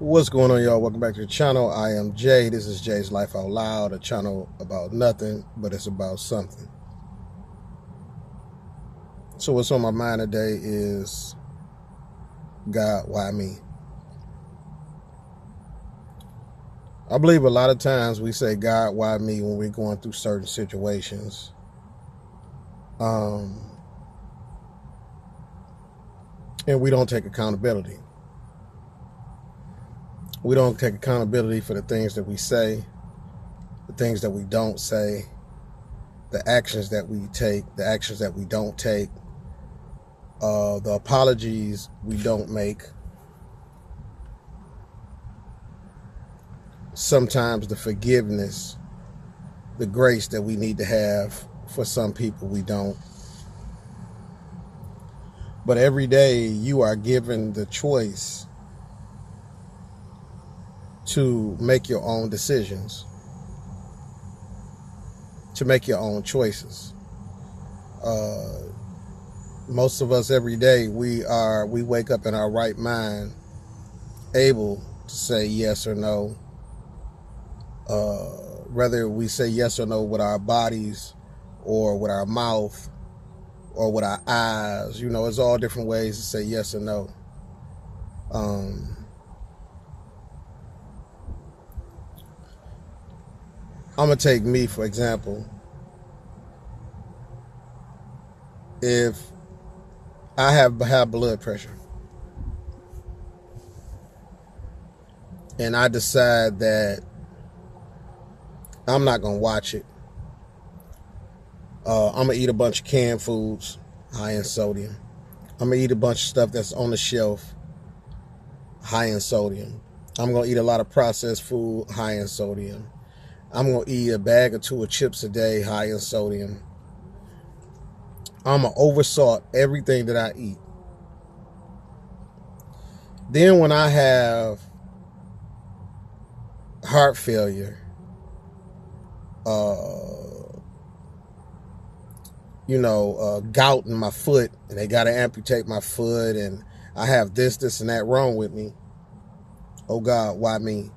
What's going on, y'all? Welcome back to the channel. I am Jay. This is Jay's Life Out Loud, a channel about nothing, but it's about something. So what's on my mind today is, God, why me? I believe a lot of times we say, God, why me, when we're going through certain situations. And we don't take accountability. We don't take accountability for the things that we say, the things that we don't say, the actions that we take, the actions that we don't take, the apologies we don't make. Sometimes the forgiveness, the grace that we need to have for some people, we don't. But every day you are given the choice to make your own decisions, to make your own choices. Most of us every day, we wake up in our right mind, able to say yes or no. Whether we say yes or no with our bodies or with our mouth or with our eyes, you know, it's all different ways to say yes or no. I'm going to take me, for example. If I have blood pressure and I decide that I'm not going to watch it, I'm going to eat a bunch of canned foods, high in sodium. I'm going to eat a bunch of stuff that's on the shelf, high in sodium. I'm going to eat a lot of processed food, high in sodium. I'm going to eat a bag or two of chips a day, high in sodium. I'm going to oversalt everything that I eat. Then when I have heart failure, gout in my foot, and they got to amputate my foot, and I have this, and that wrong with me. Oh God, why me?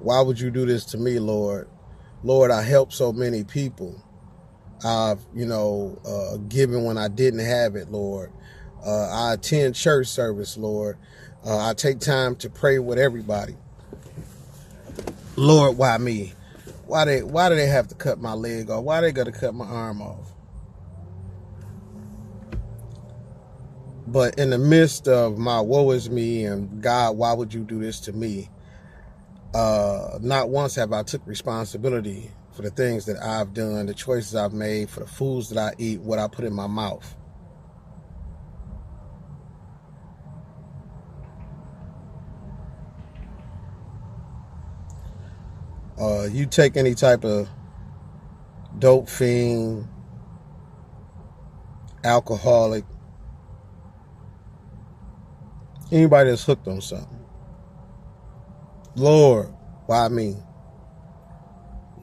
Why would you do this to me, Lord? Lord, I help so many people. I've, given when I didn't have it, Lord. I attend church service, Lord. I take time to pray with everybody. Lord, why me? Why do they have to cut my leg off? Why they got to cut my arm off? But in the midst of my woe is me and God, why would you do this to me? Not once have I took responsibility for the things that I've done, the choices I've made, for the foods that I eat, what I put in my mouth. You take any type of dope fiend, alcoholic, anybody that's hooked on something. Lord, why me?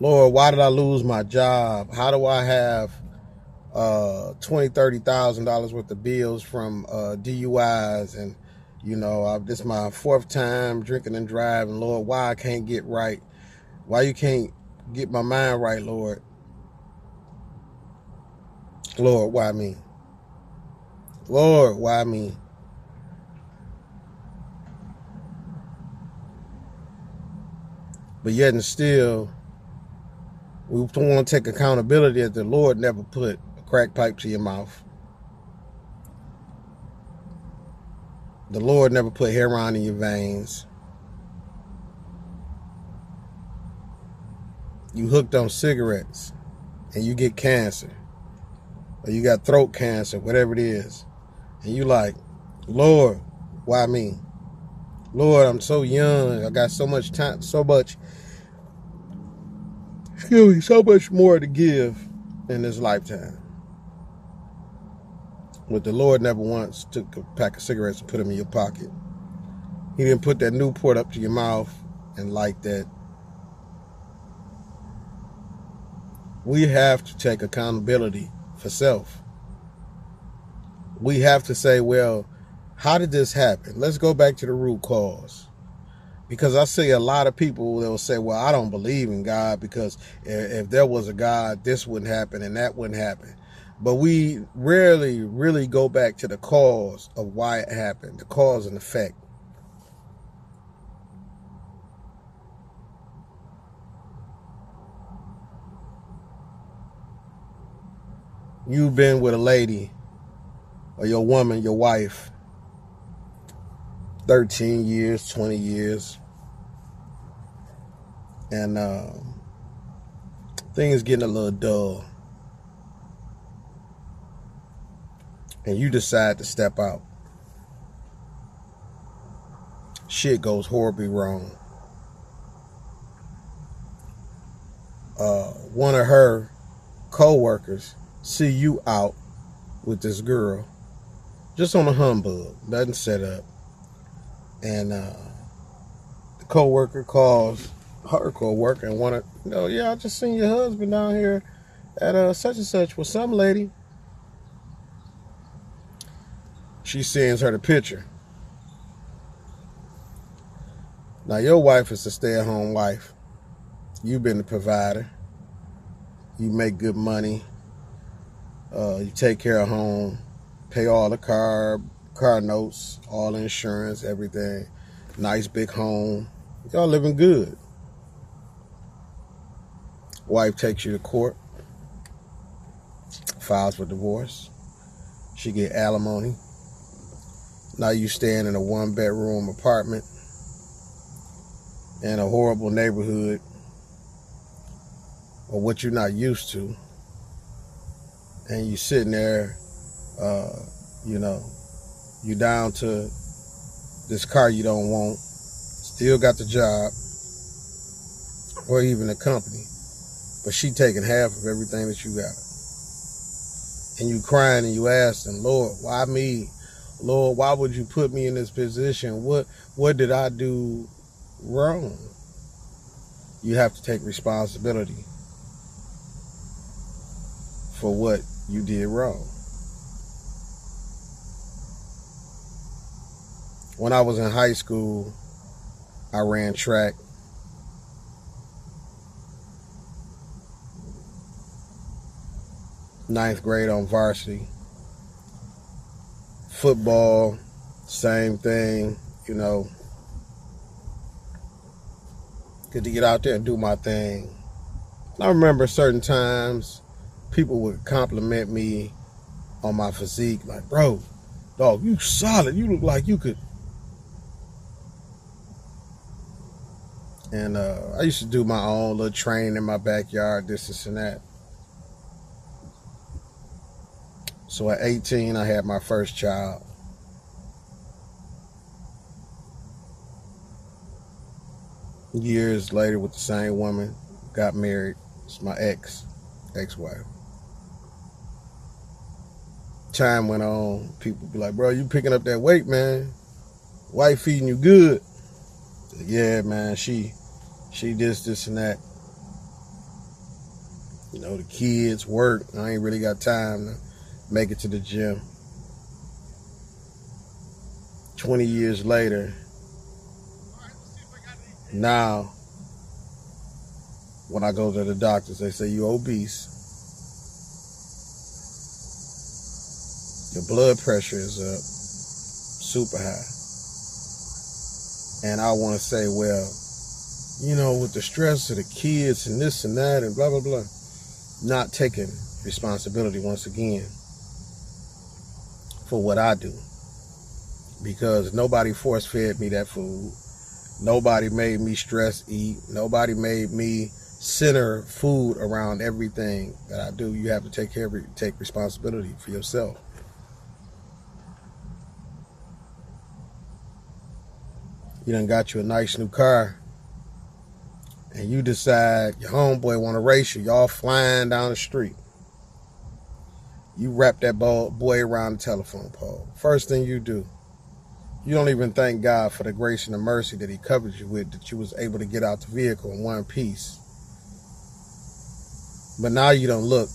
Lord, why did I lose my job? How do I have $20,000, $30,000 worth of bills from DUIs? And, this is my fourth time drinking and driving. Lord, why I can't get right? Why you can't get my mind right, Lord? Lord, why me? Lord, why me? But yet and still, we don't want to take accountability that the Lord never put a crack pipe to your mouth. The Lord never put heroin in your veins. You hooked on cigarettes and you get cancer, or you got throat cancer, whatever it is. And you like, Lord, why me? Lord, I'm so young. I got so much time, so much more to give in this lifetime. But the Lord never once took a pack of cigarettes and put them in your pocket. He didn't put that Newport up to your mouth and light that. We have to take accountability for self. We have to say, well, how did this happen? Let's go back to the root cause. Because I see a lot of people that will say, well, I don't believe in God because if there was a God, this wouldn't happen and that wouldn't happen. But we rarely really go back to the cause of why it happened, the cause and effect. You've been with a lady or your woman, your wife, 13 years, 20 years. And things getting a little dull. And you decide to step out. Shit goes horribly wrong. One of her co-workers see you out with this girl, just on a humbug, nothing set up. And the co-worker calls her co-worker and want to, yeah, I just seen your husband down here at such and such with some lady. She sends her the picture. Now your wife is a stay-at-home wife. You've been the provider. You make good money. You take care of home, pay all the car notes, all the insurance, everything. Nice big home. Y'all living good. Wife takes you to court, files for divorce. She get alimony. Now you staying in a 1-bedroom apartment in a horrible neighborhood, or what you're not used to. And you sitting there, you down to this car you don't want, still got the job, or even the company, but she taking half of everything that you got. And you crying and you asking, Lord, why me? Lord, why would you put me in this position? What did I do wrong? You have to take responsibility for what you did wrong. When I was in high school, I ran track. Ninth grade on varsity. Football, same thing, Good to get out there and do my thing. I remember certain times people would compliment me on my physique, like, bro, dog, you solid. You look like you could. And I used to do my own little training in my backyard, this and that. So at 18, I had my first child. Years later, with the same woman, got married. It's my ex-wife. Time went on. People be like, bro, you picking up that weight, man. Wife feeding you good. Said, yeah, man, she this and that. The kids, work. I ain't really got time to make it to the gym. 20 years later, now, when I go to the doctors, they say, you obese. Your blood pressure is up, super high. And I want to say, well, with the stress of the kids and this and that and blah, blah, blah, not taking responsibility once again for what I do. Because nobody force-fed me that food. Nobody made me stress eat. Nobody made me center food around everything that I do. You have to take responsibility for yourself. You done got you a nice new car, and you decide your homeboy want to race you. Y'all flying down the street. You wrap that boy around the telephone pole. First thing you do, you don't even thank God for the grace and the mercy that he covered you with, that you was able to get out the vehicle in one piece. But now you don't look.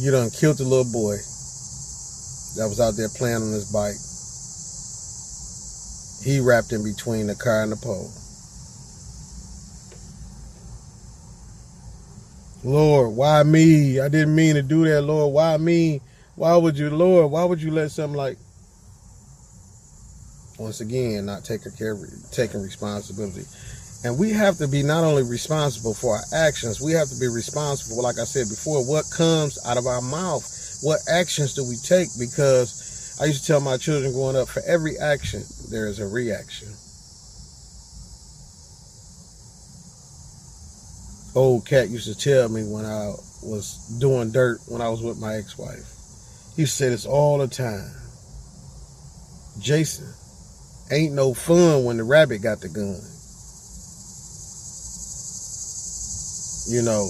You done killed the little boy that was out there playing on his bike. He wrapped in between the car and the pole. Lord, why me? I didn't mean to do that, Lord. Why me? Why would you, Lord? Why would you let something like, once again, not taking responsibility? And we have to be not only responsible for our actions, we have to be responsible, like I said before, what comes out of our mouth. What actions do we take? Because I used to tell my children growing up, for every action, there is a reaction. Old cat used to tell me when I was doing dirt when I was with my ex-wife. He said this all the time. Jason, ain't no fun when the rabbit got the gun. You know,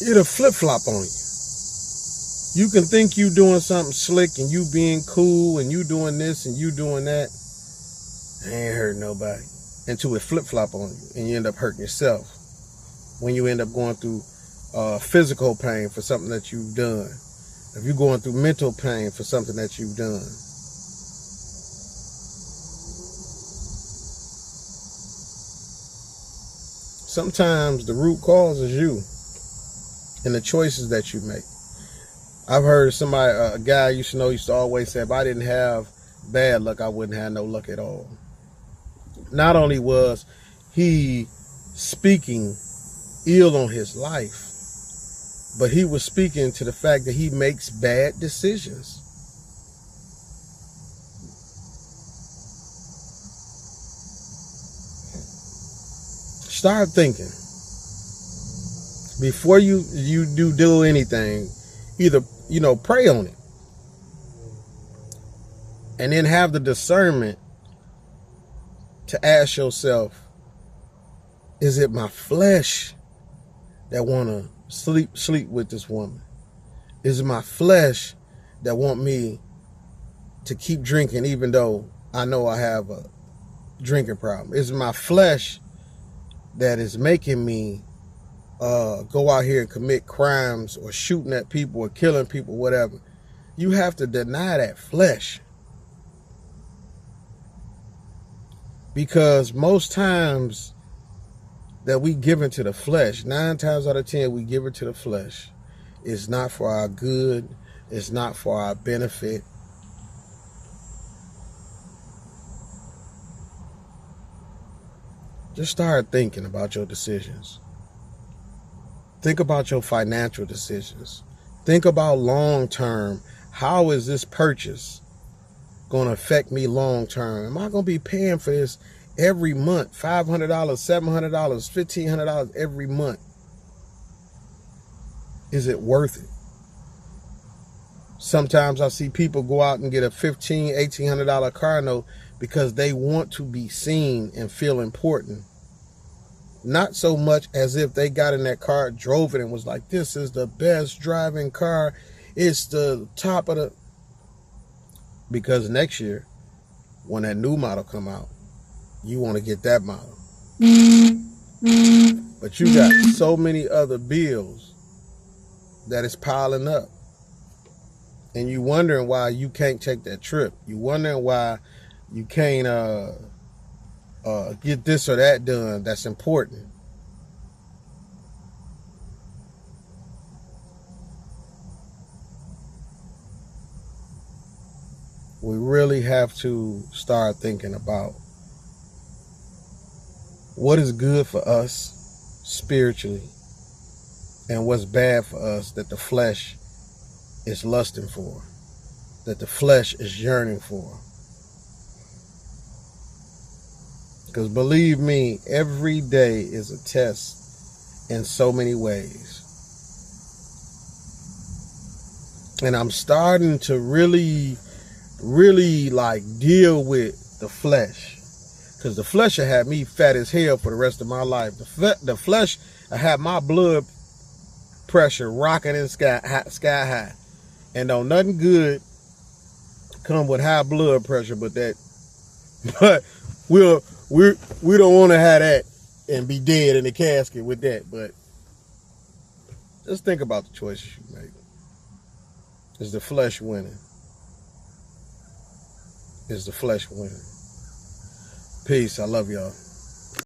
it'll flip-flop on you. You can think you doing something slick and you being cool and you doing this and you doing that. I ain't hurting nobody. Until it flip-flop on you and you end up hurting yourself. When you end up going through physical pain for something that you've done. If you're going through mental pain for something that you've done. Sometimes the root cause is you and the choices that you make. I've heard somebody, a guy I used to always say, if I didn't have bad luck, I wouldn't have no luck at all. Not only was he speaking ill on his life, but he was speaking to the fact that he makes bad decisions. Start thinking before you do anything. Either, pray on it and then have the discernment to ask yourself, is it my flesh that want to sleep with this woman? Is it my flesh that want me to keep drinking even though I know I have a drinking problem? Is it my flesh that is making me go out here and commit crimes or shooting at people or killing people, whatever? You have to deny that flesh. Because most times that we give into the flesh, 9 times out of 10, we give it to the flesh. It's not for our good. It's not for our benefit. Just start thinking about your decisions. Think about your financial decisions. Think about long term. How is this purchase going to affect me long term? Am I going to be paying for this every month? $500, $700, $1,500 every month. Is it worth it? Sometimes I see people go out and get a $1,500, $1,800 car note because they want to be seen and feel important. Not so much as if they got in that car, drove it, and was like, this is the best driving car. It's the top of the... Because next year, when that new model come out, you want to get that model. But you got so many other bills that is piling up. And you wondering why you can't take that trip. You wondering why you can't get this or that done that's important. We really have to start thinking about what is good for us spiritually and what's bad for us that the flesh is lusting for, that the flesh is yearning for. Because believe me, every day is a test in so many ways. And I'm starting to really like deal with the flesh. Because the flesh will have me fat as hell for the rest of my life. The flesh will have my blood pressure rocking in sky high. And don't nothing good come with high blood pressure but that. But we don't want to have that and be dead in the casket with that. But just think about the choices you make. Is the flesh winning? Is the flesh winning? Peace. I love y'all.